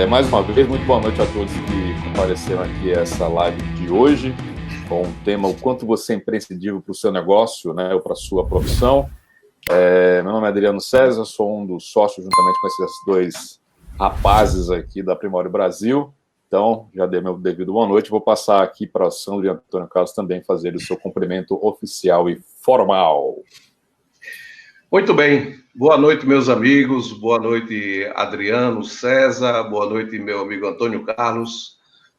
Mais uma vez, muito boa noite a todos que compareceram aqui a essa live de hoje, com o tema o quanto você é imprescindível para o seu negócio, né, ou para a sua profissão. Meu nome é Adriano César, sou um dos sócios, juntamente com esses dois rapazes aqui da Primório Brasil. Então, já dei meu devido boa noite. Vou passar aqui para o Sandro e Antônio Carlos também fazer o seu cumprimento oficial e formal. Muito bem. Boa noite, meus amigos. Boa noite, Adriano, César. Boa noite, meu amigo Antônio Carlos.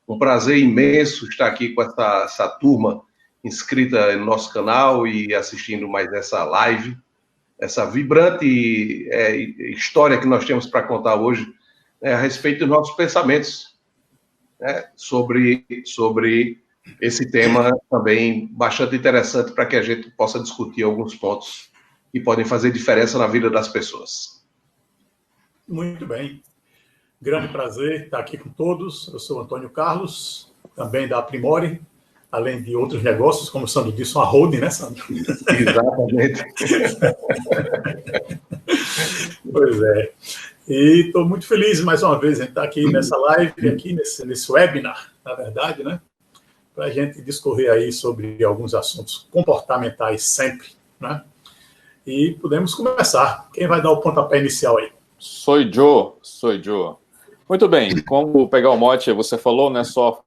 Um prazer imenso estar aqui com essa turma inscrita no nosso canal e assistindo mais essa live, essa vibrante história que nós temos para contar hoje a respeito dos nossos pensamentos sobre esse tema também bastante interessante para que a gente possa discutir alguns pontos que podem fazer diferença na vida das pessoas. Muito bem. Grande prazer estar aqui com todos. Eu sou Antônio Carlos, também da Primori, além de outros negócios, como o Sandro disse, uma holding, né, Sandro? Exatamente. Pois é. E estou muito feliz, mais uma vez, em estar aqui nessa live, aqui nesse webinar, na verdade, né? Para a gente discorrer aí sobre alguns assuntos comportamentais sempre, né? E podemos começar. Quem vai dar o pontapé inicial aí? Sou Joe. Muito bem, como pegar o mote, você falou, né, só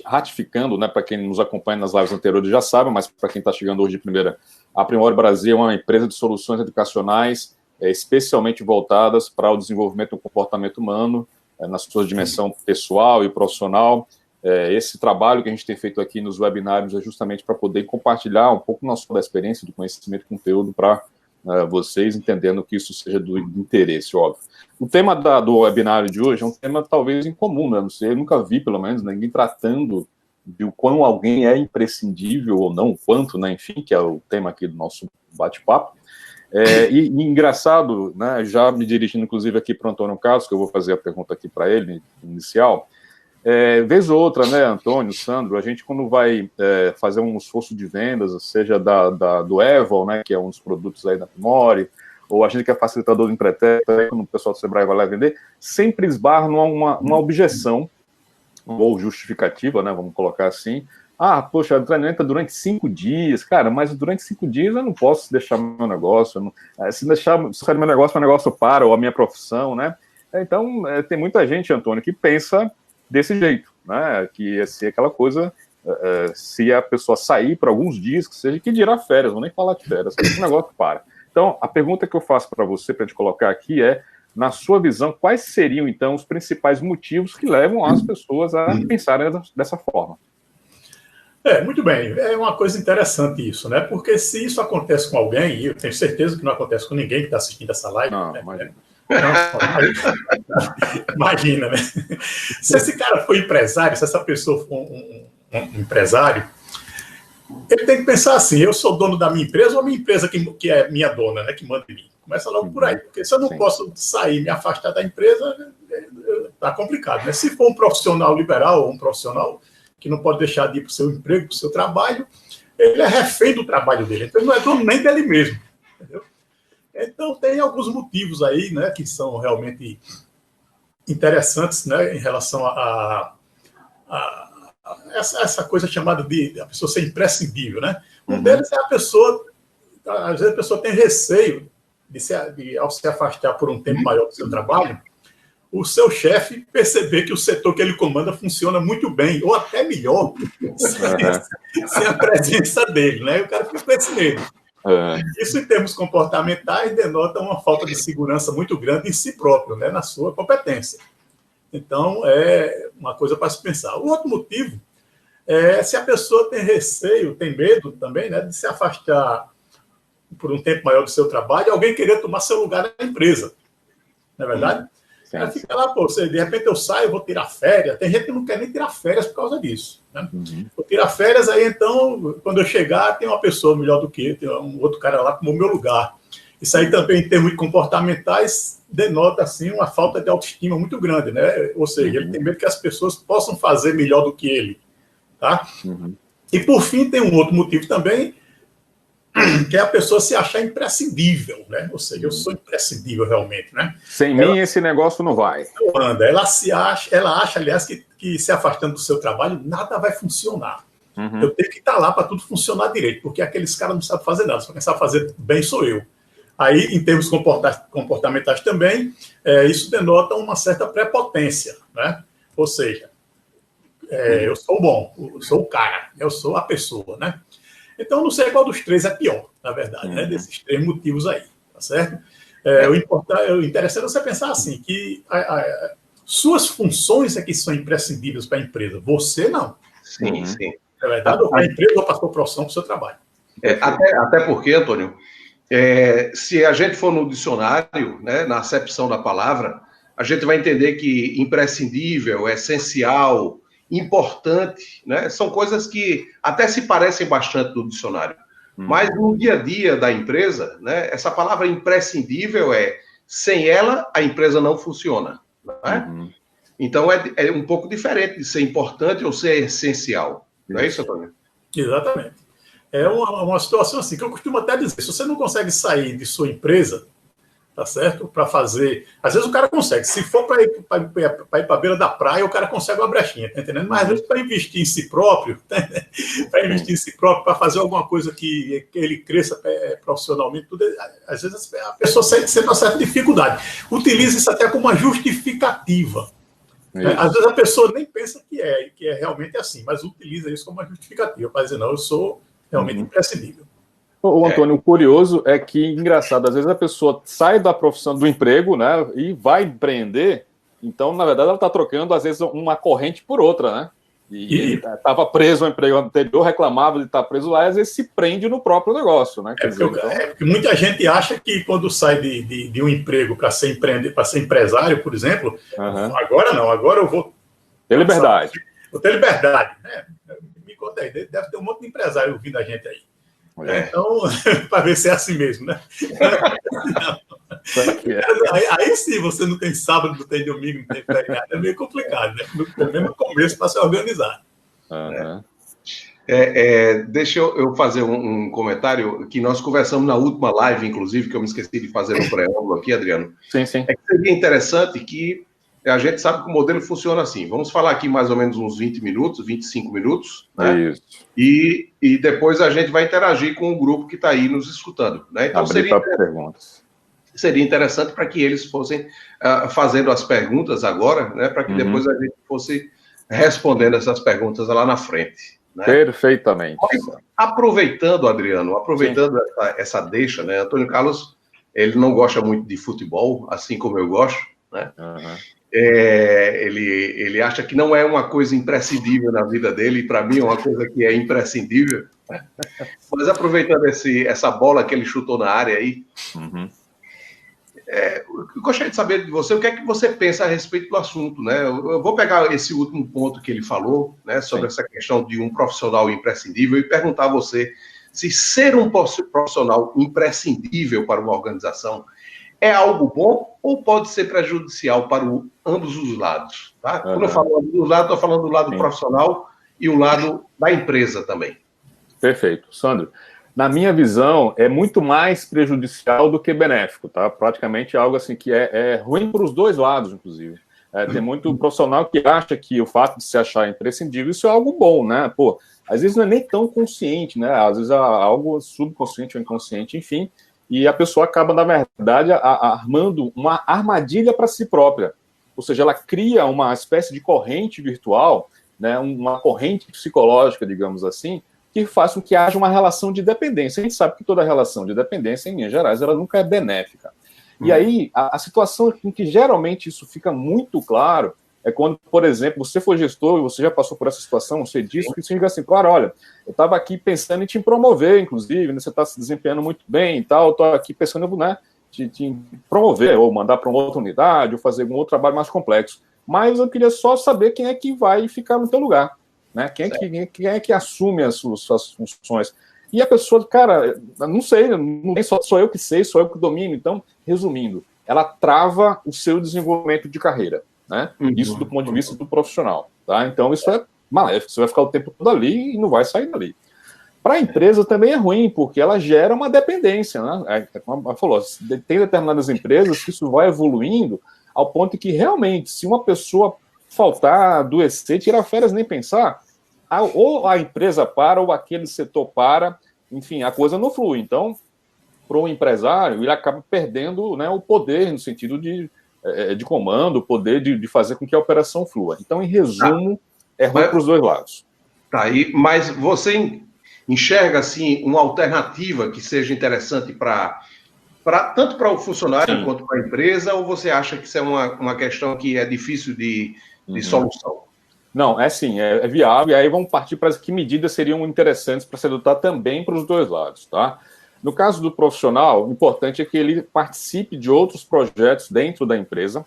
ratificando, né, para quem nos acompanha nas lives anteriores já sabe, mas para quem está chegando hoje de primeira, a Primório Brasil é uma empresa de soluções educacionais especialmente voltadas para o desenvolvimento do comportamento humano, na sua dimensão pessoal e profissional. Esse trabalho que a gente tem feito aqui nos webinários é justamente para poder compartilhar um pouco da experiência, do conhecimento, do conteúdo para vocês, entendendo que isso seja do interesse, óbvio. O tema do webinário de hoje é um tema talvez incomum, né? Não sei, eu nunca vi, pelo menos, ninguém tratando de o quão alguém é imprescindível ou não, o quanto, né? Enfim, que é o tema aqui do nosso bate-papo. E engraçado, né, já me dirigindo inclusive aqui para o Antônio Carlos, que eu vou fazer a pergunta aqui para ele, inicial, vez ou outra, né, Antônio, Sandro, a gente quando vai fazer um esforço de vendas, seja do Evol, né, que é um dos produtos aí da Primori, ou a gente que é facilitador do Empretec, quando o pessoal do Sebrae vai lá vender, sempre esbarra numa objeção, ou justificativa, né, vamos colocar assim. Poxa, o treinamento é durante 5 dias. Cara, mas durante 5 dias eu não posso deixar meu negócio. Se sair meu negócio para, ou a minha profissão, né? Então, tem muita gente, Antônio, que pensa desse jeito, né? Que ia ser aquela coisa, se a pessoa sair por alguns dias, que seja, que dirá férias, vou nem falar de férias, o negócio para. Então, a pergunta que eu faço para você, para a gente colocar aqui na sua visão, quais seriam, então, os principais motivos que levam as pessoas a pensarem dessa forma? Muito bem. É uma coisa interessante isso, né? Porque se isso acontece com alguém, e eu tenho certeza que não acontece com ninguém que está assistindo essa live. Não, né? imagina. Imagina, né? Se esse cara for empresário, se essa pessoa for um empresário, ele tem que pensar assim: eu sou dono da minha empresa ou a minha empresa que é minha dona, né? Que manda em mim. Começa logo por aí. Porque se eu não posso sair, me afastar da empresa, tá complicado, né? Se for um profissional liberal ou um profissional que não pode deixar de ir para o seu emprego, para o seu trabalho, ele é refém do trabalho dele. Então, ele não é dono nem dele mesmo. Entendeu? Então, tem alguns motivos aí, né, que são realmente interessantes, né, em relação a essa coisa chamada de a pessoa ser imprescindível, né? Um deles é a pessoa, às vezes a pessoa tem receio de ao se afastar por um tempo maior do seu trabalho, o seu chefe perceber que o setor que ele comanda funciona muito bem, ou até melhor, sem a presença dele, né? O cara fica com esse medo. Isso, em termos comportamentais, denota uma falta de segurança muito grande em si próprio, né? Na sua competência. Então, é uma coisa para se pensar. O outro motivo é se a pessoa tem receio, tem medo também, né, de se afastar por um tempo maior do seu trabalho, alguém querer tomar seu lugar na empresa. Não é verdade? Ela fica lá, de repente eu saio, eu vou tirar férias. Tem gente que não quer nem tirar férias por causa disso. Né? Vou tirar férias, aí então, quando eu chegar, tem uma pessoa melhor do que eu, tem um outro cara lá como o meu lugar. Isso aí também, em termos comportamentais, denota, assim, uma falta de autoestima muito grande, né? Ou seja, ele tem medo que as pessoas possam fazer melhor do que ele. Tá? E, por fim, tem um outro motivo também, que é a pessoa se achar imprescindível, né? Ou seja, eu sou imprescindível realmente, né? Sem mim esse negócio não vai. Não anda. Ela acha, aliás, que se afastando do seu trabalho, nada vai funcionar. Uhum. Eu tenho que estar lá para tudo funcionar direito, porque aqueles caras não sabem fazer nada, só quem sabe fazer bem sou eu. Aí, em termos comportamentais também, isso denota uma certa prepotência, né? Ou seja, eu sou bom, eu sou o cara, eu sou a pessoa, né? Então, não sei qual dos três é pior, na verdade, né? Desses três motivos aí, tá certo? O interessante é você pensar assim, que suas funções é que são imprescindíveis para a empresa, você não. Sim, sim. É verdade? Ou para a empresa ou para a sua profissão, para o seu trabalho. Até porque, Antônio, se a gente for no dicionário, né, na acepção da palavra, a gente vai entender que imprescindível, essencial, importante, né, são coisas que até se parecem bastante no dicionário. Mas no dia a dia da empresa, né, essa palavra imprescindível sem ela, a empresa não funciona. Né? Então é um pouco diferente de ser importante ou ser essencial. Não é isso, Antônio? Exatamente. É uma situação assim, que eu costumo até dizer, se você não consegue sair de sua empresa, tá certo? Para fazer... Às vezes o cara consegue. Se for para ir para a beira da praia, o cara consegue uma brechinha, tá entendendo? Mas às vezes para investir em si próprio, para fazer alguma coisa que ele cresça profissionalmente, tudo, às vezes a pessoa sente uma certa dificuldade. Utiliza isso até como uma justificativa. Às vezes a pessoa nem pensa que é realmente assim, mas utiliza isso como uma justificativa para dizer, não, eu sou realmente imprescindível. O Antônio, o curioso é que, engraçado, às vezes a pessoa sai da profissão do emprego, né, e vai empreender, então, na verdade, ela está trocando, às vezes, uma corrente por outra, né? E ele estava preso ao emprego anterior, reclamava de estar preso lá, e às vezes se prende no próprio negócio, né? Porque muita gente acha que quando sai de um emprego para ser empresário, por exemplo, agora não, agora eu vou ter liberdade. Vou ter liberdade, né? Me conta aí, deve ter um monte de empresário ouvindo a gente aí. Então, para ver se é assim mesmo, né? Aí sim, você não tem sábado, não tem domingo, não tem feriado, é meio complicado, né? Pelo menos no começo, para se organizar. Deixa eu fazer um comentário que nós conversamos na última live, inclusive, que eu me esqueci de fazer no preâmbulo aqui, Adriano. Sim, sim. É que seria interessante que a gente sabe que o modelo funciona assim. Vamos falar aqui mais ou menos uns 20 minutos, 25 minutos, né? Isso. E depois a gente vai interagir com o grupo que está aí nos escutando. Né? Então seria interessante para que eles fossem fazendo as perguntas agora, né? Para que depois a gente fosse respondendo essas perguntas lá na frente. Né? Perfeitamente. Aproveitando, Adriano, essa deixa, né? Antônio Carlos, ele não gosta muito de futebol, assim como eu gosto, né? Ele acha que não é uma coisa imprescindível na vida dele, e para mim é uma coisa que é imprescindível. Mas aproveitando essa bola que ele chutou na área aí, eu gostaria de saber de você o que é que você pensa a respeito do assunto, né? Eu vou pegar esse último ponto que ele falou, né, sobre essa questão de um profissional imprescindível e perguntar a você se ser um profissional imprescindível para uma organização é algo bom ou pode ser prejudicial para ambos os lados? Tá? Quando eu falo ambos os lados, estou falando do lado profissional e o lado da empresa também. Perfeito. Sandro, na minha visão, é muito mais prejudicial do que benéfico, tá? Praticamente algo assim que é ruim para os dois lados, inclusive. Tem muito profissional que acha que o fato de se achar imprescindível, isso é algo bom, né? Pô, às vezes não é nem tão consciente, né? Às vezes é algo subconsciente ou inconsciente, enfim, e a pessoa acaba, na verdade, armando uma armadilha para si própria. Ou seja, ela cria uma espécie de corrente virtual, né, uma corrente psicológica, digamos assim, que faz com que haja uma relação de dependência. A gente sabe que toda relação de dependência, em linhas gerais, ela nunca é benéfica. E aí, a situação em que geralmente isso fica muito claro é quando, por exemplo, você foi gestor e você já passou por essa situação, você disse que você diga assim, claro, olha, eu estava aqui pensando em te promover, inclusive, né, você está se desempenhando muito bem e tal, estou aqui pensando, né, te promover, ou mandar para uma outra unidade, ou fazer algum outro trabalho mais complexo. Mas eu queria só saber quem é que vai ficar no teu lugar, né? Quem é que assume as suas funções. E a pessoa, cara, não sei, sou eu que sei, sou eu que domino. Então, resumindo, ela trava o seu desenvolvimento de carreira, né? Isso do ponto de vista do profissional, tá? Então, isso é maléfico, você vai ficar o tempo todo ali e não vai sair dali. Para a empresa também é ruim, porque ela gera uma dependência, né? Como ela falou, tem determinadas empresas que isso vai evoluindo ao ponto que realmente, se uma pessoa faltar, adoecer, tirar férias, nem pensar, ou a empresa para, ou aquele setor para, enfim, a coisa não flui. Então, para o empresário, ele acaba perdendo, né, o poder, no sentido de comando, o poder de fazer com que a operação flua. Então, em resumo, é ruim para os dois lados. Tá aí, mas você enxerga, assim, uma alternativa que seja interessante tanto para o funcionário Sim. quanto para a empresa, ou você acha que isso é uma questão que é difícil de solução? Não, sim, é viável, e aí vamos partir para que medidas seriam interessantes para se adotar também para os dois lados, tá? No caso do profissional, o importante é que ele participe de outros projetos dentro da empresa,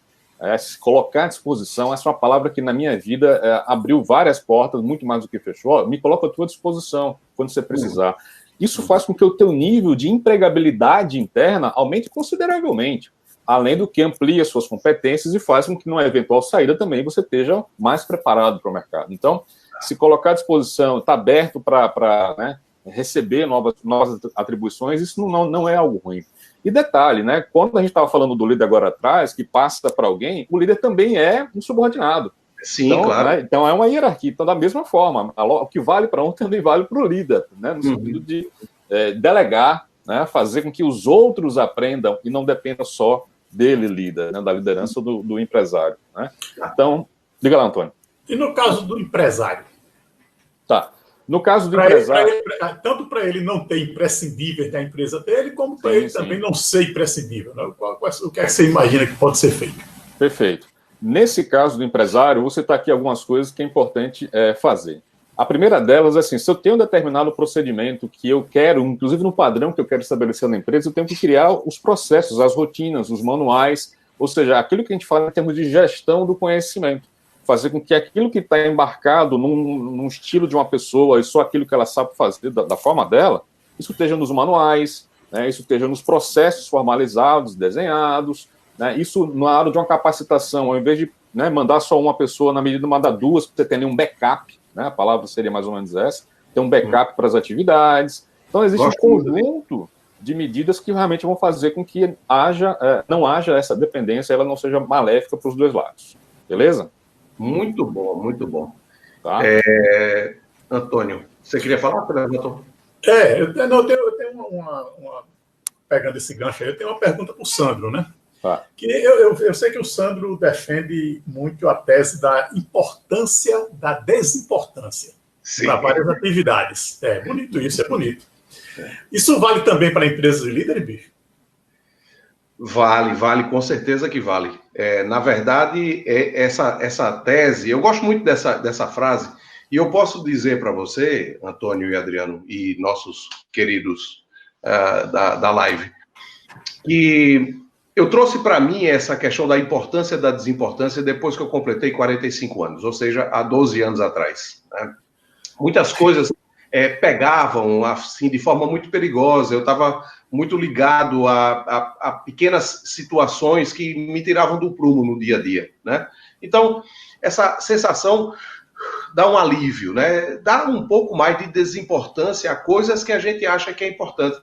se colocar à disposição. Essa é uma palavra que na minha vida abriu várias portas, muito mais do que fechou. Me coloca à tua disposição quando você precisar. Isso faz com que o teu nível de empregabilidade interna aumente consideravelmente, além do que amplia suas competências e faz com que, numa eventual saída, também você esteja mais preparado para o mercado. Então, se colocar à disposição, está aberto para né, receber novas atribuições, isso não é algo ruim. E detalhe, né, quando a gente estava falando do líder agora atrás, que passa para alguém, o líder também é um subordinado. Sim, então, claro. Né, então é uma hierarquia. Então, da mesma forma, o que vale para um também vale para o líder, né, no sentido de delegar, né, fazer com que os outros aprendam e não dependa só dele, líder, né, da liderança do empresário. Né? Então, diga lá, Antônio. E no caso do empresário? Tá. No caso do empresário... tanto para ele não ter imprescindíveis da empresa dele, como para ele também não ser imprescindível. Né? O que é que você imagina que pode ser feito? Perfeito. Nesse caso do empresário, você está aqui algumas coisas que é importante fazer. A primeira delas é assim, se eu tenho um determinado procedimento que eu quero, inclusive no padrão que eu quero estabelecer na empresa, eu tenho que criar os processos, as rotinas, os manuais, ou seja, aquilo que a gente fala em termos de gestão do conhecimento. Fazer com que aquilo que está embarcado num estilo de uma pessoa e só aquilo que ela sabe fazer da forma dela, isso esteja nos manuais, né, isso esteja nos processos formalizados, desenhados, né, isso na hora de uma capacitação, ao invés de mandar só uma pessoa, na medida de mandar duas, você tem um backup, né, a palavra seria mais ou menos essa, tem um backup para as atividades. Então, existe um conjunto de medidas que realmente vão fazer com que não haja essa dependência, ela não seja maléfica para os dois lados. Beleza? Muito bom, muito bom. Tá. Antônio, você queria falar, Antônio? Eu tenho pegando esse gancho aí, eu tenho uma pergunta para o Sandro, né? Tá. Que eu sei que o Sandro defende muito a tese da importância da desimportância para várias atividades. É bonito isso, é bonito. Isso vale também para empresas de líderes, bicho? Vale, com certeza que vale. Na verdade, essa tese, eu gosto muito dessa frase, e eu posso dizer para você, Antônio e Adriano, e nossos queridos da live, que eu trouxe para mim essa questão da importância da desimportância depois que eu completei 45 anos, ou seja, há 12 anos atrás. Né? Muitas coisas pegavam assim de forma muito perigosa, eu estava muito ligado a pequenas situações que me tiravam do prumo no dia a dia, né? Então, essa sensação dá um alívio, né? Dá um pouco mais de desimportância a coisas que a gente acha que é importante.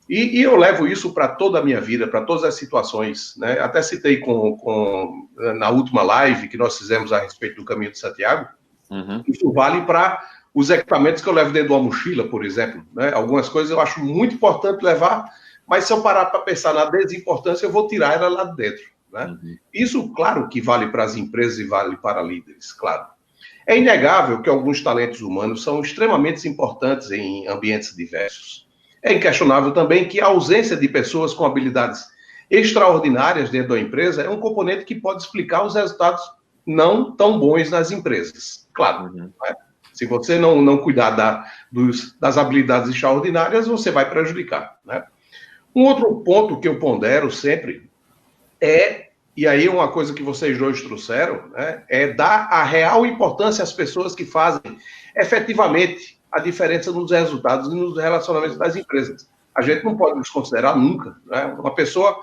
E eu levo isso para toda a minha vida, para todas as situações, né? Até citei na última live que nós fizemos a respeito do Caminho de Santiago, isso vale para os equipamentos que eu levo dentro de uma mochila, por exemplo, né? Algumas coisas eu acho muito importante levar, mas se eu parar para pensar na desimportância, eu vou tirar ela lá de dentro, né? Isso, claro, que vale para as empresas e vale para líderes, claro. É inegável que alguns talentos humanos são extremamente importantes em ambientes diversos. É inquestionável também que a ausência de pessoas com habilidades extraordinárias dentro da empresa é um componente que pode explicar os resultados não tão bons nas empresas. Claro, né? Se você não cuidar das habilidades extraordinárias, você vai prejudicar, né? Um outro ponto que eu pondero sempre e aí uma coisa que vocês dois trouxeram, né, é dar a real importância às pessoas que fazem efetivamente a diferença nos resultados e nos relacionamentos das empresas. A gente não pode desconsiderar nunca, né? Uma pessoa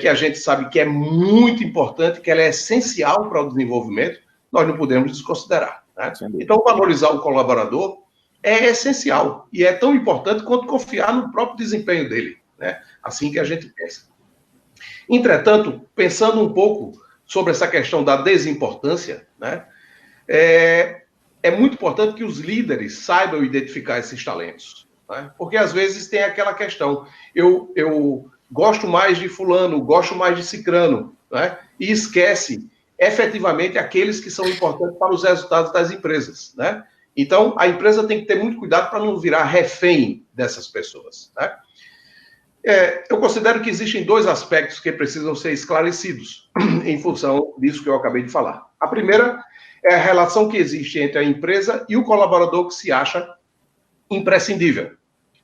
que a gente sabe que é muito importante, que ela é essencial para o desenvolvimento, nós não podemos desconsiderar. Né? Então, valorizar o colaborador é essencial e é tão importante quanto confiar no próprio desempenho dele, né? Assim que a gente pensa. Entretanto, pensando um pouco sobre essa questão da desimportância, né? É muito importante que os líderes saibam identificar esses talentos, né? Porque às vezes tem aquela questão, eu gosto mais de fulano, gosto mais de cicrano, né? E esquece efetivamente aqueles que são importantes para os resultados das empresas, né? Então, a empresa tem que ter muito cuidado para não virar refém dessas pessoas, né? Eu considero que existem dois aspectos que precisam ser esclarecidos em função disso que eu acabei de falar. A primeira é a relação que existe entre a empresa e o colaborador que se acha imprescindível.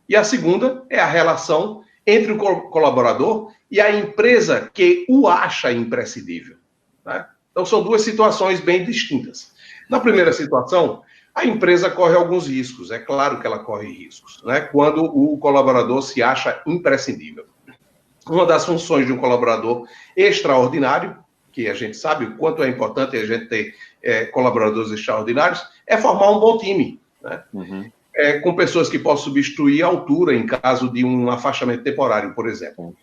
E a segunda é a relação entre o colaborador e a empresa que o acha imprescindível, né? Então, são duas situações bem distintas. Na primeira situação, a empresa corre alguns riscos, é claro que ela corre riscos, né? Quando o colaborador se acha imprescindível. Uma das funções de um colaborador extraordinário, que a gente sabe o quanto é importante a gente ter colaboradores extraordinários, é formar um bom time, né? Com pessoas que possam substituir a altura em caso de um afastamento temporário, por exemplo.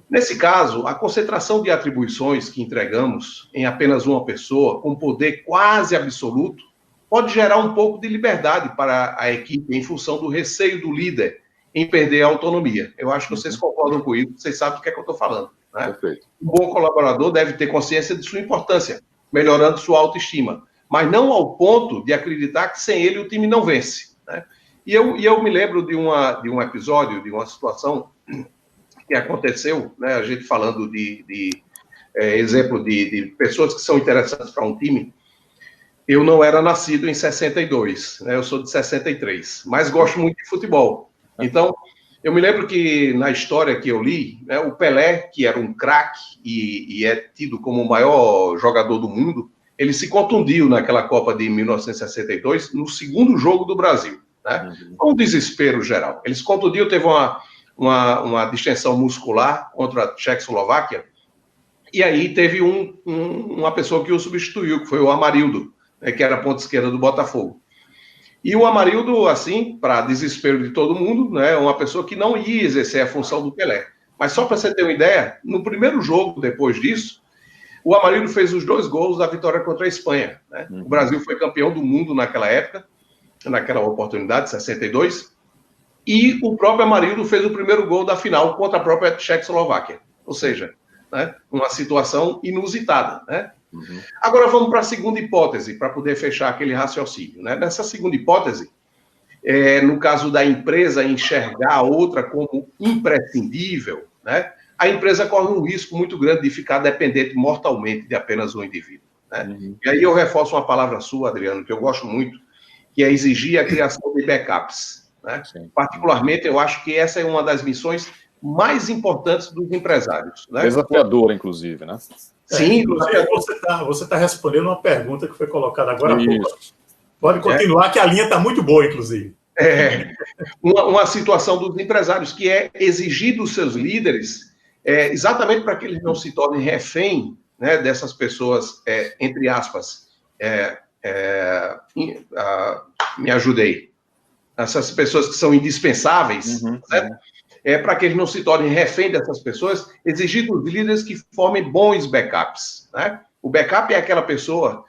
Nesse caso, a concentração de atribuições que entregamos em apenas uma pessoa, com poder quase absoluto, pode gerar um pouco de liberdade para a equipe em função do receio do líder em perder a autonomia. Eu acho que vocês concordam com isso, vocês sabem do que é que eu estou falando, né? Perfeito. Um bom colaborador deve ter consciência de sua importância, melhorando sua autoestima, mas não ao ponto de acreditar que sem ele o time não vence, né? E eu me lembro de um episódio, de uma situação que aconteceu, né, a gente falando de exemplo de pessoas que são interessantes para um time. Eu não era nascido em 62, né, eu sou de 63, mas gosto muito de futebol. Então, eu me lembro que na história que eu li, né, o Pelé, que era um craque e é tido como o maior jogador do mundo, ele se contundiu naquela Copa de 1962, no segundo jogo do Brasil, né? Um desespero geral. Ele se contundiu, teve uma distensão muscular contra a Tchecoslováquia, e aí teve uma pessoa que o substituiu, que foi o Amarildo, né, que era a ponta esquerda do Botafogo. E o Amarildo, assim, para desespero de todo mundo, né, uma pessoa que não ia exercer a função do Pelé. Mas só para você ter uma ideia, no primeiro jogo depois disso, o Amarildo fez os 2 gols da vitória contra a Espanha, né? O Brasil foi campeão do mundo naquela época, naquela oportunidade, 62, e o próprio Amarildo fez o primeiro gol da final contra a própria Tchecoslováquia. Ou seja, né, uma situação inusitada, né? Agora vamos para a segunda hipótese, para poder fechar aquele raciocínio, né? Nessa segunda hipótese, no caso da empresa enxergar a outra como imprescindível, né, a empresa corre um risco muito grande de ficar dependente mortalmente de apenas um indivíduo, né? E aí eu reforço uma palavra sua, Adriano, que eu gosto muito, que é exigir a criação de backups, né? Particularmente, eu acho que essa é uma das missões mais importantes dos empresários, né? Desafiadora, inclusive, né? Sim, inclusive você tá respondendo uma pergunta que foi colocada agora há pouco. Pode continuar, que a linha está muito boa, inclusive. Uma situação dos empresários, que é exigir dos seus líderes, exatamente para que eles não se tornem refém, né, dessas pessoas, entre aspas, me ajudei, essas pessoas que são indispensáveis, né? Para que eles não se tornem refém dessas pessoas, exigir dos líderes que formem bons backups, né? O backup é aquela pessoa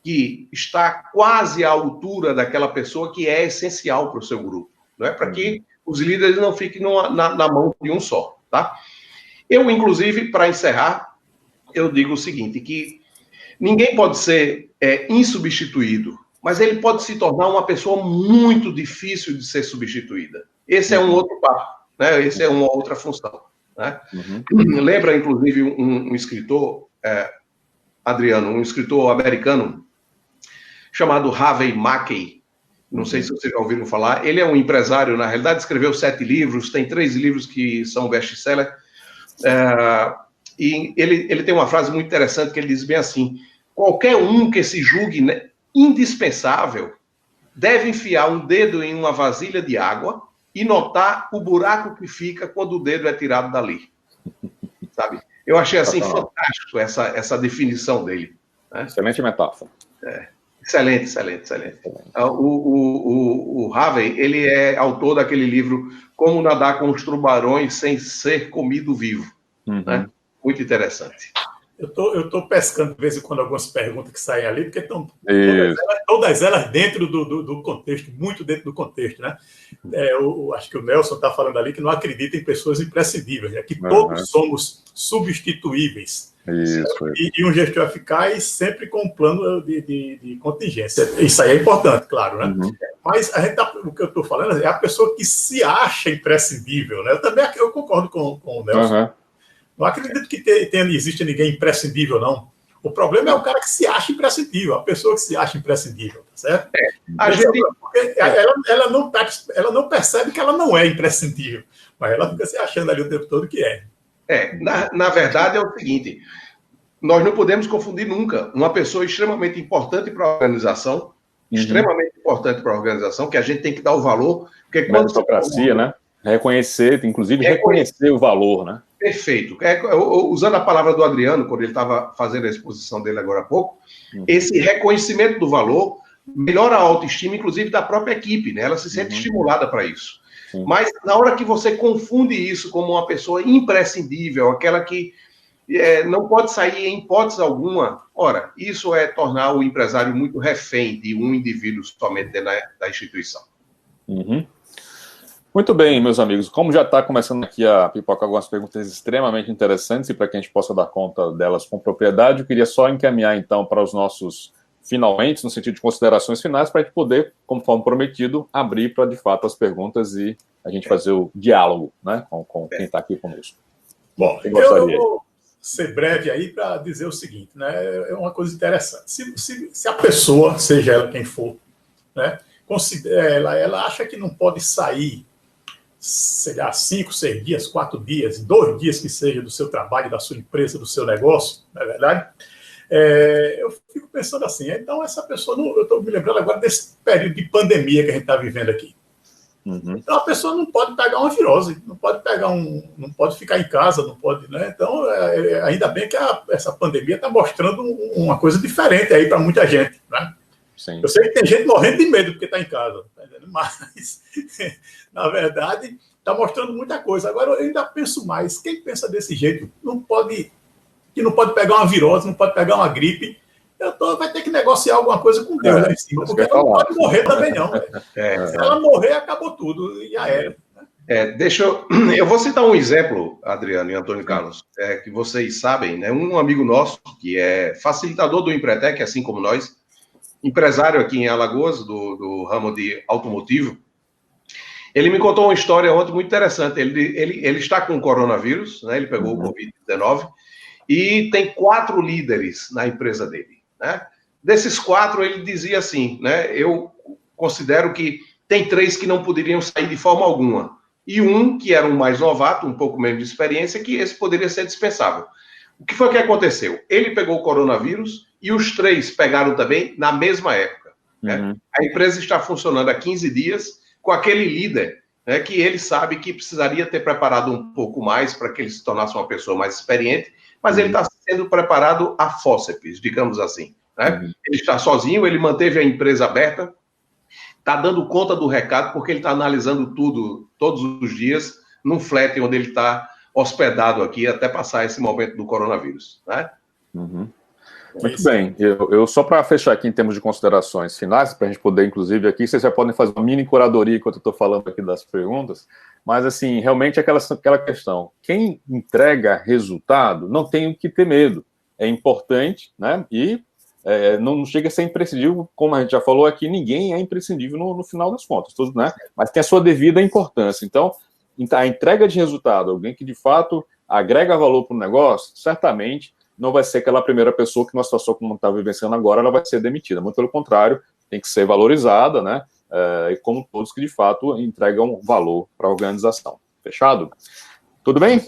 que está quase à altura daquela pessoa que é essencial para o seu grupo, não é? Para que os líderes não fiquem na mão de um só, tá? Eu, inclusive, para encerrar, eu digo o seguinte, que ninguém pode ser insubstituído, mas ele pode se tornar uma pessoa muito difícil de ser substituída. Esse é um outro papo, né? Esse é uma outra função, né? Lembra, inclusive, um escritor, Adriano, um escritor americano, chamado Harvey Mackay, não sei se vocês já ouviram falar, ele é um empresário, na realidade escreveu 7 livros, tem 3 livros que são best-seller, e ele tem uma frase muito interessante que ele diz bem assim, qualquer um que se julgue, né, indispensável deve enfiar um dedo em uma vasilha de água e notar o buraco que fica quando o dedo é tirado dali, sabe? Eu achei assim fantástico essa definição dele, né? Excelente metáfora. Excelente, excelente, excelente. O Harvey, ele é autor daquele livro Como Nadar com os Tubarões Sem Ser Comido Vivo. Né? Muito interessante. Eu tô pescando de vez em quando algumas perguntas que saem ali, porque estão todas elas dentro do contexto, muito dentro do contexto, né? Acho que o Nelson está falando ali que não acredita em pessoas imprescindíveis, né? Que todos somos substituíveis. Isso. E um gestor eficaz sempre com um plano de contingência. Isso aí é importante, claro, né? Mas o que eu estou falando é a pessoa que se acha imprescindível, né? Eu concordo com o Nelson. Não acredito que exista ninguém imprescindível, não. O problema é o cara que se acha imprescindível, a pessoa que se acha imprescindível, tá certo? Ela não percebe que ela não é imprescindível, mas ela fica se achando ali o tempo todo que é. Na verdade é o seguinte, nós não podemos confundir nunca uma pessoa extremamente importante para a organização, que a gente tem que dar o valor, porque quando meritocracia, né? Reconhecer o valor, né? Perfeito. Usando a palavra do Adriano, quando ele estava fazendo a exposição dele agora há pouco, esse reconhecimento do valor melhora a autoestima, inclusive, da própria equipe, né? Ela se sente estimulada para isso. Mas na hora que você confunde isso como uma pessoa imprescindível, aquela que não pode sair em hipótese alguma, ora, isso é tornar o empresário muito refém de um indivíduo somente dentro da instituição. Muito bem, meus amigos, como já está começando aqui a pipocar algumas perguntas extremamente interessantes e para que a gente possa dar conta delas com propriedade, eu queria só encaminhar então para os nossos finalmente, no sentido de considerações finais, para a gente poder, conforme prometido, abrir para de fato as perguntas e a gente fazer o diálogo, né, com quem está aqui conosco. Bom, eu vou ser breve aí para dizer o seguinte, né, é uma coisa interessante. Se a pessoa, seja ela quem for, né, ela acha que não pode sair, sei lá, 5, 6 dias, 4 dias, 2 dias que seja do seu trabalho, da sua empresa, do seu negócio, não é verdade? Eu fico pensando assim, então essa pessoa, eu estou me lembrando agora desse período de pandemia que a gente está vivendo aqui. Então a pessoa não pode pegar uma virose, não pode ficar em casa, não pode, né? Então, ainda bem que essa pandemia está mostrando uma coisa diferente aí para muita gente, né? Sim. Eu sei que tem gente morrendo de medo porque está em casa, mas, na verdade, está mostrando muita coisa. Agora, eu ainda penso mais. Quem pensa desse jeito que não pode pegar uma virose, não pode pegar uma gripe, vai ter que negociar alguma coisa com Deus lá em cima, porque ela não pode morrer também, não. Se ela morrer, acabou tudo, e já era. Eu vou citar um exemplo, Adriano e Antônio Carlos, que vocês sabem, né? Um amigo nosso, que é facilitador do Empretec, assim como nós, empresário aqui em Alagoas, do ramo de automotivo, ele me contou uma história ontem muito interessante. Ele está com o coronavírus, né? Ele pegou o Covid-19 e tem 4 líderes na empresa dele, né? Desses 4, ele dizia assim, né? Eu considero que tem 3 que não poderiam sair de forma alguma. E um, que era um mais novato, um pouco menos de experiência, que esse poderia ser dispensável. O que foi que aconteceu? Ele pegou o coronavírus e os 3 pegaram também na mesma época. Né? A empresa está funcionando há 15 dias com aquele líder, né, que ele sabe que precisaria ter preparado um pouco mais para que ele se tornasse uma pessoa mais experiente, mas ele está sendo preparado a fórceps, digamos assim. Né? Ele está sozinho, ele manteve a empresa aberta, está dando conta do recado, porque ele está analisando tudo, todos os dias, num flat onde ele está hospedado aqui, até passar esse momento do coronavírus. Né? Muito bem. Eu só para fechar aqui em termos de considerações finais, para a gente poder, inclusive, aqui, vocês já podem fazer uma mini curadoria enquanto eu estou falando aqui das perguntas, mas, assim, realmente aquela questão, quem entrega resultado não tem o que ter medo. É importante, né, e não chega a ser imprescindível, como a gente já falou aqui, ninguém é imprescindível no final das contas, todos, né? Mas tem a sua devida importância. Então, a entrega de resultado, alguém que de fato agrega valor para o negócio, certamente não vai ser aquela primeira pessoa que numa situação como está vivenciando agora, ela vai ser demitida. Muito pelo contrário, tem que ser valorizada, né? E como todos que de fato entregam valor para a organização. Fechado? Tudo bem?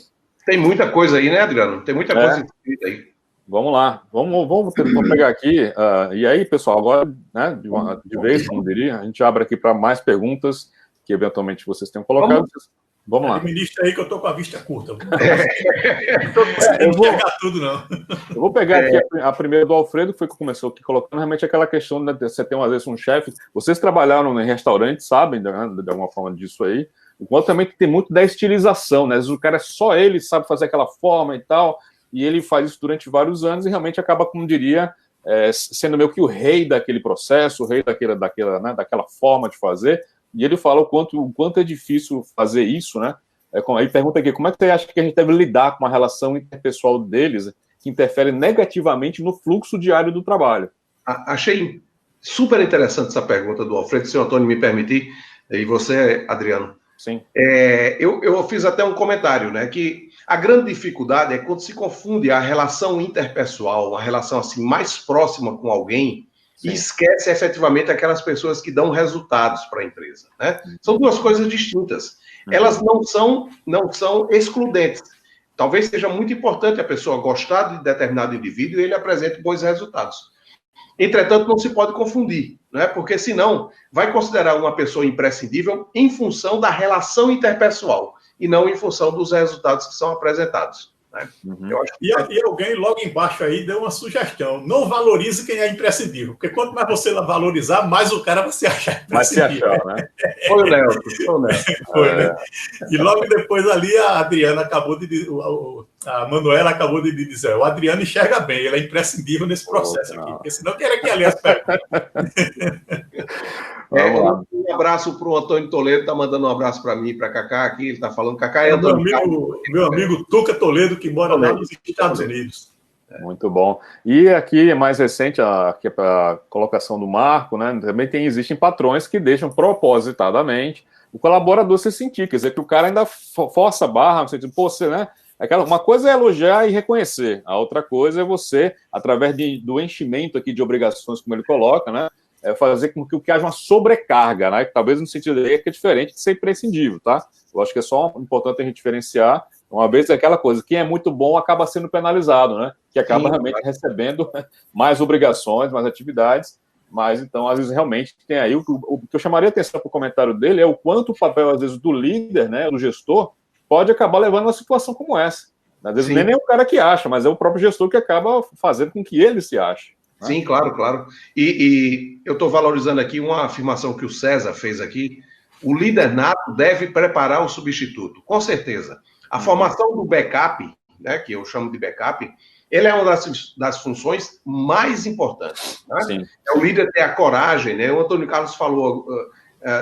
Tem muita coisa aí, né, Adriano? Tem muita coisa escrita aí. Vamos lá, vamos pegar aqui. E aí, pessoal, agora, né, de vez, como diria, a gente abre aqui para mais perguntas que eventualmente vocês tenham colocado. Vamos lá. Administra aí que eu estou com a vista curta. Eu vou pegar tudo, não. Eu vou pegar aqui a primeira do Alfredo, que foi que começou aqui, colocando realmente aquela questão de você ter, às vezes, um chefe. Vocês trabalharam em restaurante, sabem, de alguma forma disso aí. O quanto também tem muito da estilização, né? Às vezes o cara é só ele, sabe fazer aquela forma e tal, e ele faz isso durante vários anos e realmente acaba, como diria, sendo meio que o rei daquele processo, o rei daquela forma de fazer. E ele fala o quanto é difícil fazer isso, né? Aí pergunta aqui, como é que você acha que a gente deve lidar com a relação interpessoal deles, que interfere negativamente no fluxo diário do trabalho? Achei super interessante essa pergunta do Alfredo, se o Antônio me permitir, e você, Adriano. Sim. Eu fiz até um comentário, né, que a grande dificuldade é quando se confunde a relação interpessoal, uma relação assim mais próxima com alguém, Sim. E esquece efetivamente aquelas pessoas que dão resultados para a empresa, né? São duas coisas distintas. Elas não são excludentes. Talvez seja muito importante a pessoa gostar de determinado indivíduo e ele apresente bons resultados. Entretanto, não se pode confundir, né? Porque senão vai considerar uma pessoa imprescindível em função da relação interpessoal e não em função dos resultados que são apresentados. Né? Eu acho que... e alguém logo embaixo aí deu uma sugestão: não valorize quem é imprescindível, porque quanto mais você valorizar, mais o cara vai se achar imprescindível. Vai se achar, né? Foi o Nelson. Foi, né? E logo depois ali a Adriana acabou de dizer, a Manuela acabou de dizer, o Adriano enxerga bem, ele é imprescindível nesse processo aqui, porque senão queria que ali as perguntas. Um abraço para o Antônio Toledo, tá mandando um abraço para mim, para Cacá aqui, ele está falando, Cacá é Antônio meu amigo Tuca Toledo, que mora lá nos Estados Unidos. Muito bom. E aqui, mais recente, a colocação do Marco, né, também existem patrões que deixam propositadamente o colaborador se sentir, quer dizer, que o cara ainda força a barra, no sentido, pô, você, né, uma coisa é elogiar e reconhecer, a outra coisa é você, através do enchimento aqui de obrigações, como ele coloca, né, fazer com que haja uma sobrecarga, né? Talvez no sentido aí que é diferente de ser imprescindível, tá? Eu acho que é só importante a gente diferenciar. Uma vez aquela coisa, quem é muito bom acaba sendo penalizado, né? Que acaba realmente recebendo mais obrigações, mais atividades, mas então, às vezes, realmente tem aí, o que eu chamaria atenção para o comentário dele é o quanto o papel, às vezes, do líder, né, do gestor, pode acabar levando a uma situação como essa. Às vezes nem é o cara que acha, mas é o próprio gestor que acaba fazendo com que ele se ache. Sim, claro. E eu estou valorizando aqui uma afirmação que o César fez aqui. O líder nato deve preparar o substituto, com certeza. A formação do backup, né, que eu chamo de backup, ele é uma das funções mais importantes. Né? É o líder ter a coragem, né? O Antônio Carlos falou,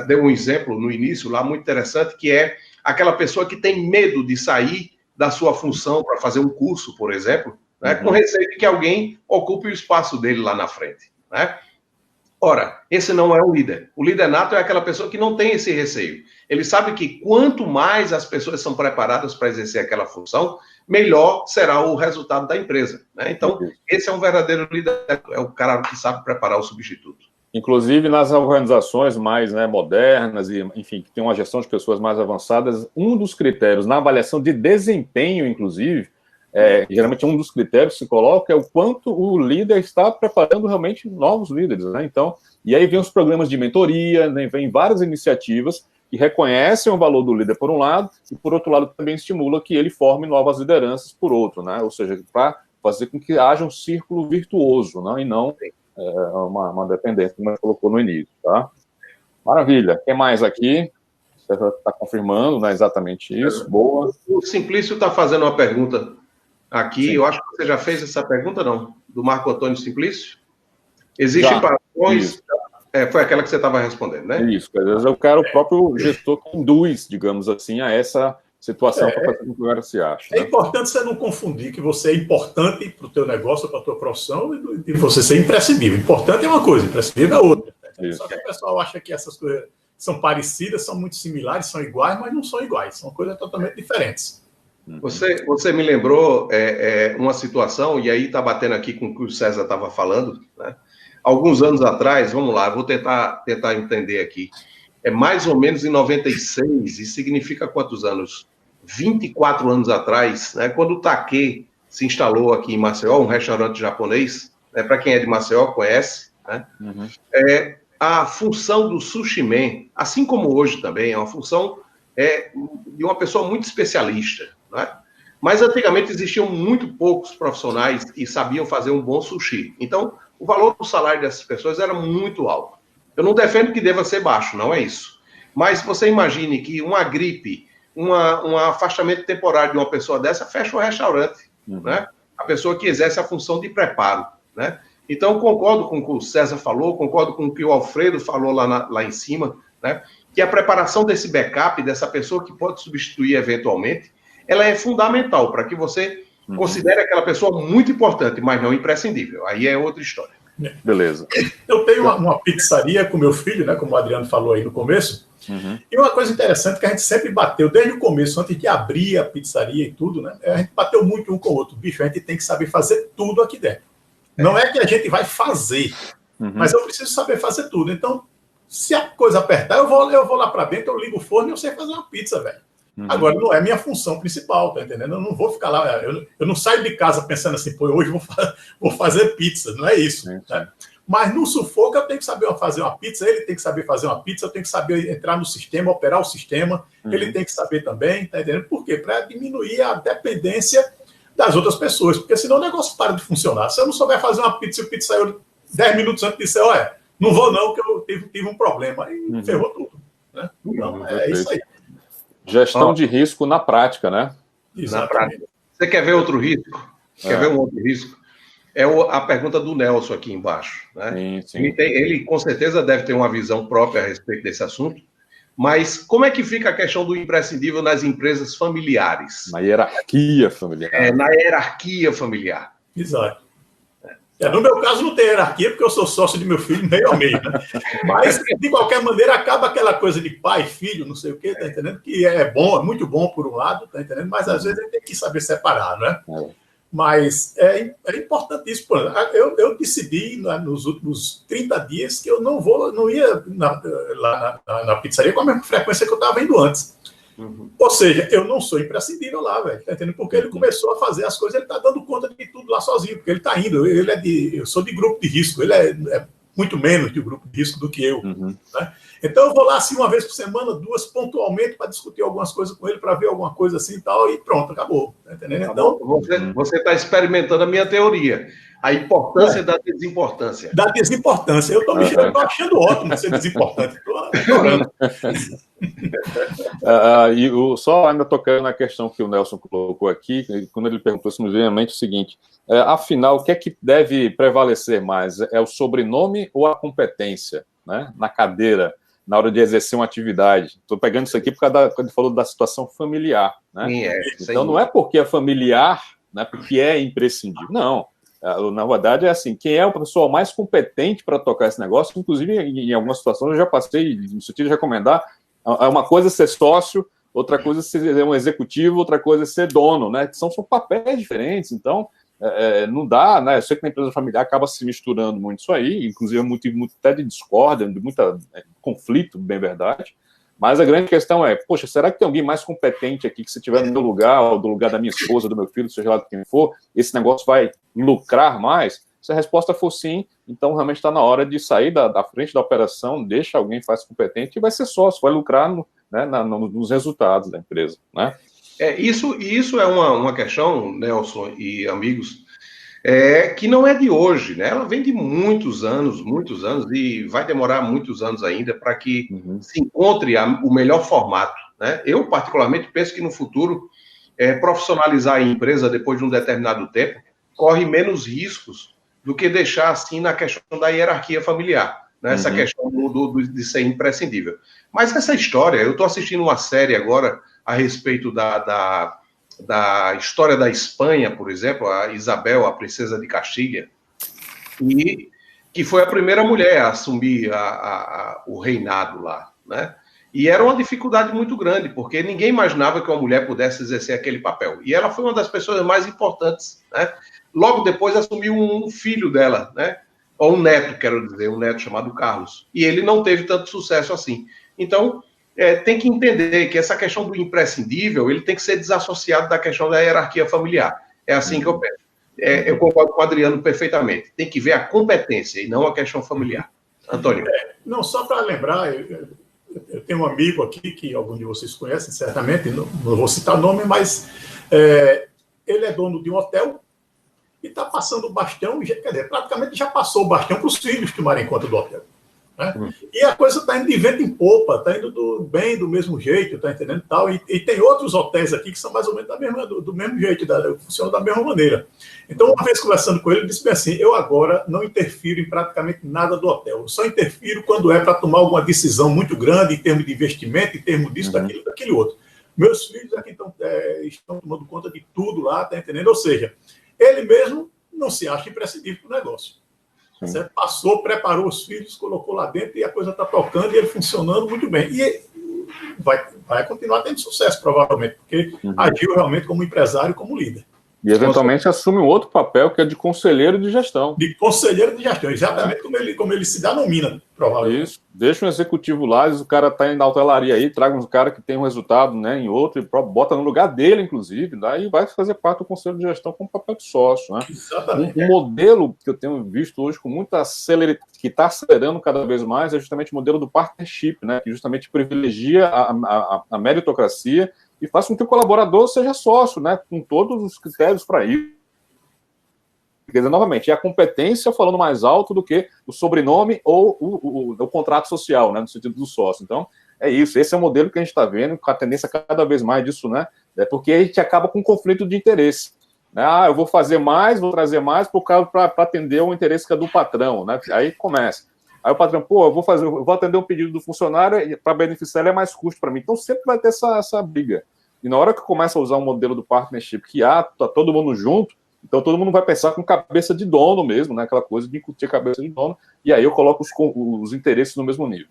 deu um exemplo no início lá muito interessante, que é aquela pessoa que tem medo de sair da sua função para fazer um curso, por exemplo, né, com receio de que alguém ocupe o espaço dele lá na frente. Né? Ora, esse não é o líder. O líder nato é aquela pessoa que não tem esse receio. Ele sabe que quanto mais as pessoas são preparadas para exercer aquela função, melhor será o resultado da empresa. Né? Então, esse é um verdadeiro líder, é o cara que sabe preparar o substituto. Inclusive, nas organizações mais modernas e, enfim, que tem uma gestão de pessoas mais avançadas, um dos critérios na avaliação de desempenho, inclusive, geralmente um dos critérios que se coloca é o quanto o líder está preparando realmente novos líderes, né? Então, e aí vem os programas de mentoria, né? Vem várias iniciativas que reconhecem o valor do líder por um lado e por outro lado também estimula que ele forme novas lideranças por outro, né? Ou seja, para fazer com que haja um círculo virtuoso, né? E não uma dependência, como você colocou no início, tá? Maravilha. Quem mais aqui? Você está confirmando, né? Exatamente isso. Boa. O Simplício está fazendo uma pergunta aqui, Sim. Eu acho que você já fez essa pergunta, não? Do Marco Antônio Simplício? Existem patrões... foi aquela que você estava respondendo, né? Isso, às vezes eu quero o próprio gestor que induz, digamos assim, a essa situação para fazer com que o cara se ache. É importante você não confundir que você é importante para o teu negócio, para a tua profissão, e você ser imprescindível. Importante é uma coisa, imprescindível é outra. Isso. Só que o pessoal acha que essas coisas são parecidas, são muito similares, são iguais, mas não são iguais, são coisas totalmente diferentes. Você me lembrou uma situação, e aí está batendo aqui com o que o César estava falando, né? Alguns anos atrás, vamos lá, vou tentar entender aqui, mais ou menos em 96, e significa quantos anos? 24 anos atrás, né, quando o Take se instalou aqui em Maceió, um restaurante japonês, né, para quem é de Maceió conhece, né, a função do sushi man, assim como hoje também, é uma função de uma pessoa muito especialista, né? Mas antigamente existiam muito poucos profissionais que sabiam fazer um bom sushi. Então, o valor do salário dessas pessoas era muito alto. Eu não defendo que deva ser baixo, não é isso. Mas você imagine que uma gripe, um afastamento temporário de uma pessoa dessa fecha o restaurante, né? A pessoa que exerce a função de preparo, né? Então, concordo com o que o César falou, concordo com o que o Alfredo falou lá em cima, né? Que a preparação desse backup, dessa pessoa que pode substituir eventualmente, ela é fundamental para que você considere aquela pessoa muito importante, mas não imprescindível. Aí é outra história. Beleza. Eu tenho uma pizzaria com meu filho, né, como o Adriano falou aí no começo, e uma coisa interessante que a gente sempre bateu, desde o começo, antes de abrir a pizzaria e tudo, né, a gente bateu muito um com o outro. Bicho, a gente tem que saber fazer tudo aqui dentro. Não é que a gente vai fazer, mas eu preciso saber fazer tudo. Então, se a coisa apertar, eu vou lá para dentro, eu ligo o forno e eu sei fazer uma pizza, velho. Agora, não é minha função principal, tá entendendo? Eu não vou ficar lá, eu não saio de casa pensando assim, pô, hoje vou fazer pizza, não é isso. Né? Mas no sufoco eu tenho que saber fazer uma pizza, ele tem que saber fazer uma pizza, eu tenho que saber entrar no sistema, operar o sistema, ele tem que saber também, tá entendendo? Por quê? Para diminuir a dependência das outras pessoas, porque senão o negócio para de funcionar. Se eu não souber fazer uma pizza e o pizza saiu 10 minutos antes de dizer, olha, não vou não, que eu tive um problema, aí ferrou tudo. Né? Então, é isso aí. Gestão de risco na prática, né? Na prática. Você quer ver outro risco? Quer ver um outro risco? É a pergunta do Nelson aqui embaixo. Né? Sim. Ele, com certeza, deve ter uma visão própria a respeito desse assunto, mas como é que fica a questão do imprescindível nas empresas familiares? Na hierarquia familiar. Na hierarquia familiar. Exato. No meu caso não tem hierarquia, porque eu sou sócio de meu filho meio a meio, né? Mas, de qualquer maneira, acaba aquela coisa de pai, filho, não sei o quê, tá entendendo? Que é bom, é muito bom por um lado, tá entendendo? Mas, às vezes, a gente tem que saber separar, né? Mas é importante isso. Eu decidi, nos últimos 30 dias, que eu não ia lá na pizzaria com a mesma frequência que eu estava indo antes. Ou seja, eu não sou imprescindível lá, velho, tá entendendo? Porque ele começou a fazer as coisas, ele está dando conta de tudo lá sozinho, porque ele está indo, eu sou de grupo de risco, ele é muito menos de grupo de risco do que eu. Né? Então eu vou lá assim uma vez por semana, 2 pontualmente, para discutir algumas coisas com ele, para ver alguma coisa assim e tal, e pronto, acabou. Tá entendendo? Então, você está experimentando a minha teoria. A importância da desimportância. Da desimportância. Eu estou achando ótimo ser desimportante. Estou adorando. Só ainda tocando na questão que o Nelson colocou aqui, quando ele perguntou simultaneamente o seguinte, afinal, o que é que deve prevalecer mais? É o sobrenome ou a competência, né? Na cadeira, na hora de exercer uma atividade? Estou pegando isso aqui quando ele falou da situação familiar. Né? Então, não é porque é familiar, né, porque é imprescindível. Não. Na verdade, é assim, quem é a pessoa mais competente para tocar esse negócio, inclusive em algumas situações eu já passei, no sentido de recomendar, uma coisa é ser sócio, outra coisa é ser um executivo, outra coisa é ser dono, né? São papéis diferentes, então não dá, né? Eu sei que na empresa familiar acaba se misturando muito isso aí, inclusive muito até de discórdia, de muito conflito, bem verdade. Mas a grande questão é, poxa, será que tem alguém mais competente aqui que se tiver no meu lugar, ou do lugar da minha esposa, do meu filho, seja lá de quem for, esse negócio vai lucrar mais? Se a resposta for sim, então realmente está na hora de sair da frente da operação, deixa alguém mais competente e vai ser sócio, vai lucrar nos resultados da empresa, né? Isso é uma questão, Nelson e amigos, que não é de hoje, né? Ela vem de muitos anos, e vai demorar muitos anos ainda para que se encontre o melhor formato, né? Eu, particularmente, penso que no futuro, profissionalizar a empresa depois de um determinado tempo corre menos riscos do que deixar assim na questão da hierarquia familiar, né? Essa questão de ser imprescindível. Mas essa história, eu estou assistindo uma série agora a respeito da história da Espanha, por exemplo, a Isabel, a princesa de Castilha, e que foi a primeira mulher a assumir o reinado lá, né? E era uma dificuldade muito grande, porque ninguém imaginava que uma mulher pudesse exercer aquele papel. E ela foi uma das pessoas mais importantes, né? Logo depois assumiu um filho dela, né? Ou um neto, quero dizer, um neto chamado Carlos. E ele não teve tanto sucesso assim. Então, tem que entender que essa questão do imprescindível, ele tem que ser desassociado da questão da hierarquia familiar. É assim que eu penso. Eu concordo com o Adriano perfeitamente. Tem que ver a competência e não a questão familiar. Antônio. Não, só para lembrar, eu tenho um amigo aqui, que algum de vocês conhecem, certamente, não vou citar nome, mas ele é dono de um hotel e está passando o bastão, quer dizer, praticamente já passou o bastão para os filhos tomarem conta do hotel. Né? E a coisa está indo de vento em popa, está indo bem do mesmo jeito, está entendendo? Tal. E tem outros hotéis aqui que são mais ou menos do mesmo jeito, funcionam da mesma maneira. Então, uma vez conversando com ele, ele disse bem assim: eu agora não interfiro em praticamente nada do hotel, eu só interfiro quando é para tomar alguma decisão muito grande em termos de investimento, em termos disso, daquele outro. Meus filhos aqui estão tomando conta de tudo lá, está entendendo? Ou seja, ele mesmo não se acha imprescindível para o negócio. Certo? Passou, preparou os filhos, colocou lá dentro e a coisa está tocando e ele funcionando muito bem. E vai continuar tendo sucesso, provavelmente, porque agiu realmente como empresário, como líder. E, eventualmente, assume um outro papel, que é de conselheiro de gestão. De conselheiro de gestão, exatamente como ele se denomina, provavelmente. Isso. Deixa um executivo lá, o cara está indo na hotelaria aí, traga um cara que tem um resultado, né, em outro, e bota no lugar dele, inclusive, daí vai fazer parte do conselho de gestão com papel de sócio. Né? Exatamente. Um modelo que eu tenho visto hoje com muita celeridade, que está acelerando cada vez mais, é justamente o modelo do partnership, né, que justamente privilegia a meritocracia e faz com que o colaborador seja sócio, né, com todos os critérios para ir. Quer dizer, novamente, é a competência falando mais alto do que o sobrenome ou o contrato social, né, no sentido do sócio. Então, é isso. Esse é o modelo que a gente está vendo, com a tendência cada vez mais disso, né, porque a gente acaba com um conflito de interesse. Né? Eu vou fazer mais, vou trazer mais para atender o interesse que é do patrão. Né? Aí começa. Aí o patrão, eu vou atender um pedido do funcionário, para beneficiar ele é mais custo para mim. Então sempre vai ter essa briga. E na hora que começa a usar um modelo do partnership, que tá todo mundo junto, então todo mundo vai pensar com cabeça de dono mesmo, né? Aquela coisa de incutir a cabeça de dono, e aí eu coloco os interesses no mesmo nível.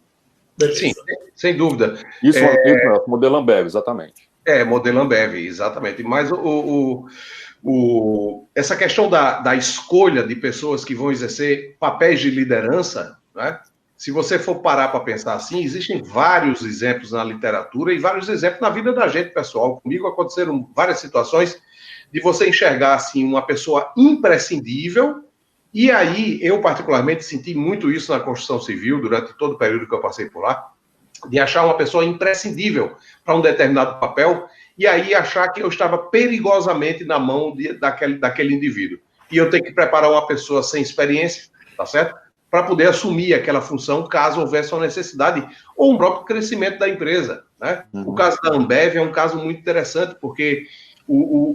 Sim, sem dúvida. Isso é o modelo Ambev, exatamente. Modelo Ambev, exatamente. Mas essa questão da escolha de pessoas que vão exercer papéis de liderança, né? Se você for parar para pensar assim, existem vários exemplos na literatura e vários exemplos na vida da gente, pessoal. Comigo aconteceram várias situações de você enxergar assim, uma pessoa imprescindível, e aí eu particularmente senti muito isso na construção civil, durante todo o período que eu passei por lá, de achar uma pessoa imprescindível para um determinado papel, e aí achar que eu estava perigosamente na mão daquele indivíduo. E eu tenho que preparar uma pessoa sem experiência, tá certo? Para poder assumir aquela função, caso houvesse uma necessidade, ou um próprio crescimento da empresa. Né? O caso da Ambev é um caso muito interessante, porque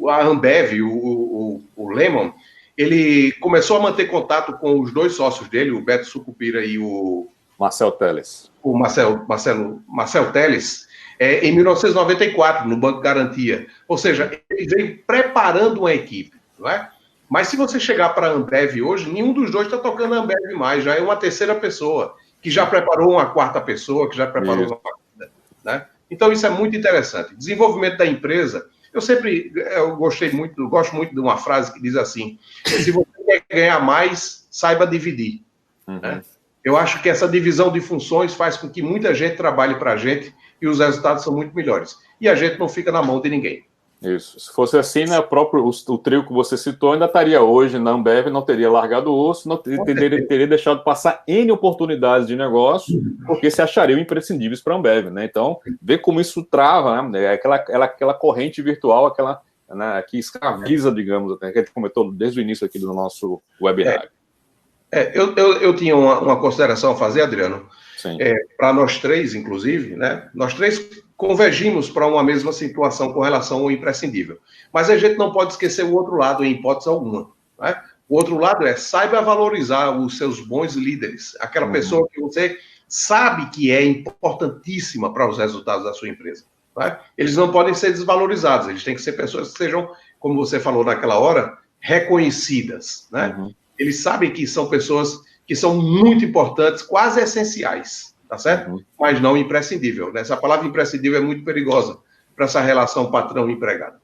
a Ambev, o Lemon, ele começou a manter contato com os dois sócios dele, o Beto Sucupira e o Marcel Teles. O Marcel Teles, em 1994, no Banco Garantia. Ou seja, ele veio preparando uma equipe, não é? Mas se você chegar para a Ambev hoje, nenhum dos dois está tocando a Ambev mais, já é uma terceira pessoa, que já preparou uma quarta pessoa, que já preparou uma quarta, né? Então isso é muito interessante. Desenvolvimento da empresa, gosto muito de uma frase que diz assim: se você quer ganhar mais, saiba dividir. Né? Eu acho que essa divisão de funções faz com que muita gente trabalhe para a gente e os resultados são muito melhores. E a gente não fica na mão de ninguém. Isso. Se fosse assim, né, o trio que você citou ainda estaria hoje na Ambev, não teria largado o osso, não teria deixado passar N oportunidades de negócio, porque se achariam imprescindíveis para a Ambev, né? Então, vê como isso trava, né? Aquela corrente virtual, aquela, né, que escraviza, digamos, que a gente comentou desde o início aqui do nosso webinar. Eu tinha uma consideração a fazer, Adriano, para nós três, inclusive, né? Nós três convergimos para uma mesma situação com relação ao imprescindível. Mas a gente não pode esquecer o outro lado, em hipótese alguma. Né? O outro lado saiba valorizar os seus bons líderes, aquela pessoa que você sabe que é importantíssima para os resultados da sua empresa. Né? Eles não podem ser desvalorizados, eles têm que ser pessoas que sejam, como você falou naquela hora, reconhecidas. Né? Eles sabem que são pessoas que são muito importantes, quase essenciais. Tá certo? Mas não imprescindível. Essa palavra imprescindível é muito perigosa para essa relação patrão-empregado.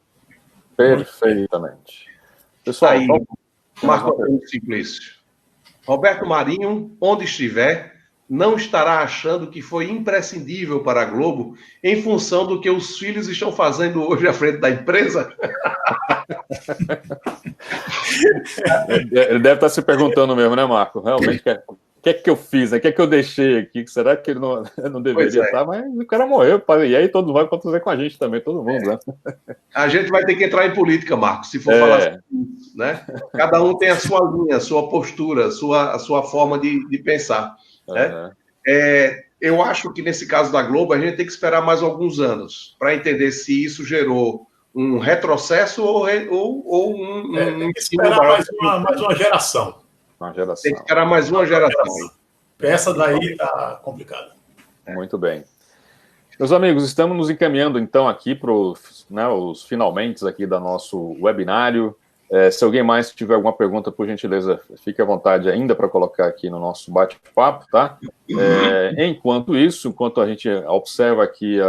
Perfeitamente. Pessoal, aí, Marco Antônio Simplício. Roberto Marinho, onde estiver, não estará achando que foi imprescindível para a Globo em função do que os filhos estão fazendo hoje à frente da empresa? Ele deve estar se perguntando mesmo, né, Marco? Realmente, o que é que eu fiz? O que é que eu deixei aqui? Será que ele não deveria estar? Mas o cara morreu, e aí todo mundo vai fazer com a gente também, todo mundo, né? A gente vai ter que entrar em política, Marcos, se for falar sobre isso, né? Cada um tem a sua linha, a sua postura, a sua forma de pensar, né? Eu acho que nesse caso da Globo, a gente tem que esperar mais alguns anos para entender se isso gerou um retrocesso ou tem que esperar mais uma geração. Tem que esperar mais uma geração. Essa daí está complicada. Muito bem. Meus amigos, estamos nos encaminhando então aqui para os finalmente aqui do nosso webinário. Se alguém mais tiver alguma pergunta, por gentileza, fique à vontade ainda para colocar aqui no nosso bate-papo, tá? Enquanto a gente observa aqui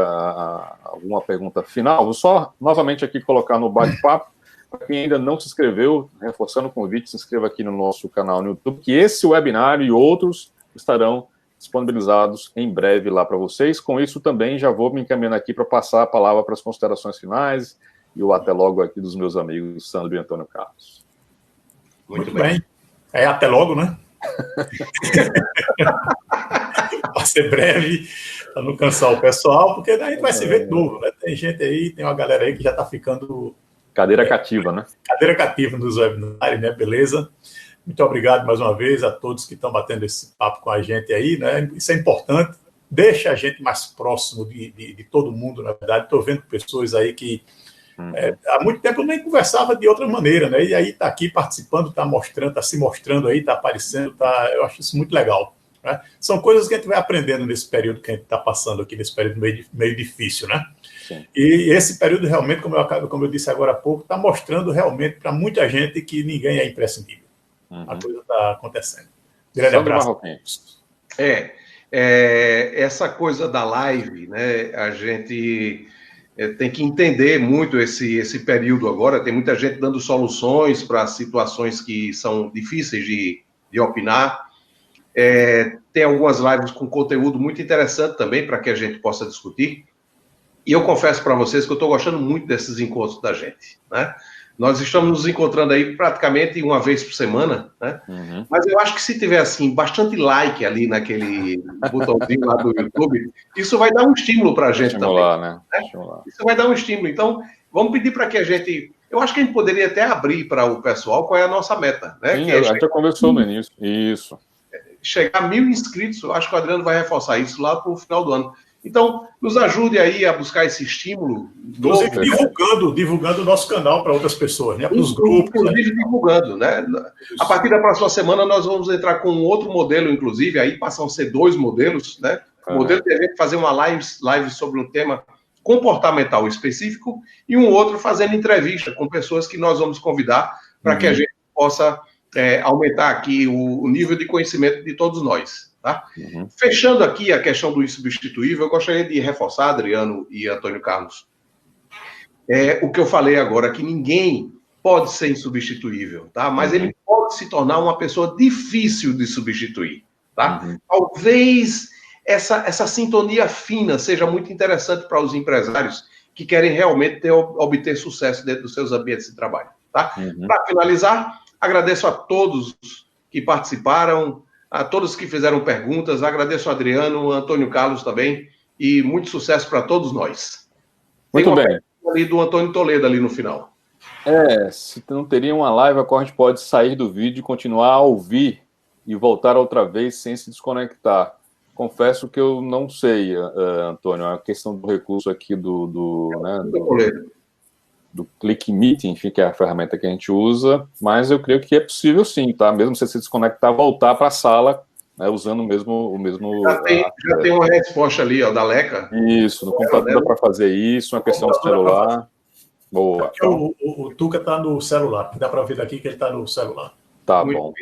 alguma pergunta final, vou só novamente aqui colocar no bate-papo, para quem ainda não se inscreveu, reforçando o convite, se inscreva aqui no nosso canal no YouTube, que esse webinário e outros estarão disponibilizados em breve lá para vocês. Com isso também já vou me encaminhando aqui para passar a palavra para as considerações finais e o até logo aqui dos meus amigos Sandro e Antônio Carlos. Muito bem. Até logo, né? Para ser breve, para não cansar o pessoal, porque daí a gente vai se ver de novo, né? Tem gente aí, tem uma galera aí que já está ficando... Cadeira cativa, né? Cadeira cativa nos webinários, né? Beleza? Muito obrigado mais uma vez a todos que estão batendo esse papo com a gente aí, né? Isso é importante, deixa a gente mais próximo de todo mundo, na verdade. Estou vendo pessoas aí que há muito tempo eu nem conversava de outra maneira, né? E aí está aqui participando, está mostrando, está se mostrando aí, está aparecendo, eu acho isso muito legal, né? São coisas que a gente vai aprendendo nesse período que a gente está passando aqui, nesse período meio difícil, né? Sim. E esse período realmente, como eu disse agora há pouco, está mostrando realmente para muita gente que ninguém é imprescindível. A coisa está acontecendo. Grande abraço. Essa coisa da live, né? A gente tem que entender muito esse período agora. Tem muita gente dando soluções para situações que são difíceis de opinar. Tem algumas lives com conteúdo muito interessante também para que a gente possa discutir. E eu confesso para vocês que eu estou gostando muito desses encontros da gente, né? Nós estamos nos encontrando aí praticamente uma vez por semana, né? Mas eu acho que se tiver, assim, bastante like ali naquele botãozinho lá do YouTube, isso vai dar um estímulo para a gente estimular, também. Né? Estimular. Isso vai dar um estímulo. Então, vamos pedir para que a gente... Eu acho que a gente poderia até abrir para o pessoal qual é a nossa meta, né? Sim, a gente já conversou no início. Isso. Chegar a 1.000 inscritos, eu acho que o Adriano vai reforçar isso lá para o final do ano. Então, nos ajude aí a buscar esse estímulo. Inclusive, divulgando o nosso canal para outras pessoas, né? Para os grupos. Inclusive, divulgando, né? A partir da próxima semana, nós vamos entrar com um outro modelo, inclusive, aí passam a ser 2 modelos, né? O modelo de a gente fazer uma live sobre um tema comportamental específico e um outro fazendo entrevista com pessoas que nós vamos convidar para que a gente possa aumentar aqui o nível de conhecimento de todos nós. Tá? Fechando aqui a questão do insubstituível, eu gostaria de reforçar, Adriano e Antônio Carlos, o que eu falei agora, que ninguém pode ser insubstituível, tá? Mas ele pode se tornar uma pessoa difícil de substituir. Tá? Talvez essa sintonia fina seja muito interessante para os empresários que querem realmente obter sucesso dentro dos seus ambientes de trabalho. Tá? Para finalizar, agradeço a todos que participaram, a todos que fizeram perguntas, agradeço ao Adriano, Antônio Carlos também, e muito sucesso para todos nós. Muito bem. Tem uma ali do Antônio Toledo ali no final. Se não teria uma live, a gente pode sair do vídeo e continuar a ouvir e voltar outra vez sem se desconectar. Confesso que eu não sei, Antônio, a questão do recurso aqui do Click Meeting, enfim, que é a ferramenta que a gente usa, mas eu creio que é possível sim, tá? Mesmo você se desconectar, voltar para a sala, né, usando o mesmo... Já tem uma resposta ali, ó, da Leca. Isso, no computador dá para fazer isso, uma questão do celular. Boa. O Tuca está no celular, dá para ver daqui que ele está no celular. Tá bom.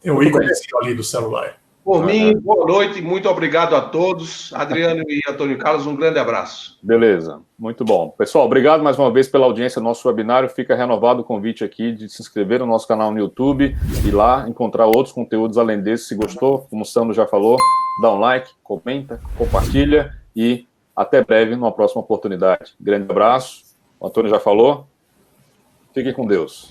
Tem o ícone ali do celular. Por mim, boa noite, muito obrigado a todos. Adriano e Antônio Carlos, um grande abraço. Beleza, muito bom. Pessoal, obrigado mais uma vez pela audiência do nosso webinário. Fica renovado o convite aqui de se inscrever no nosso canal no YouTube e lá encontrar outros conteúdos além desse. Se gostou, como o Sandro já falou, dá um like, comenta, compartilha e até breve numa próxima oportunidade. Grande abraço. O Antônio já falou. Fiquem com Deus.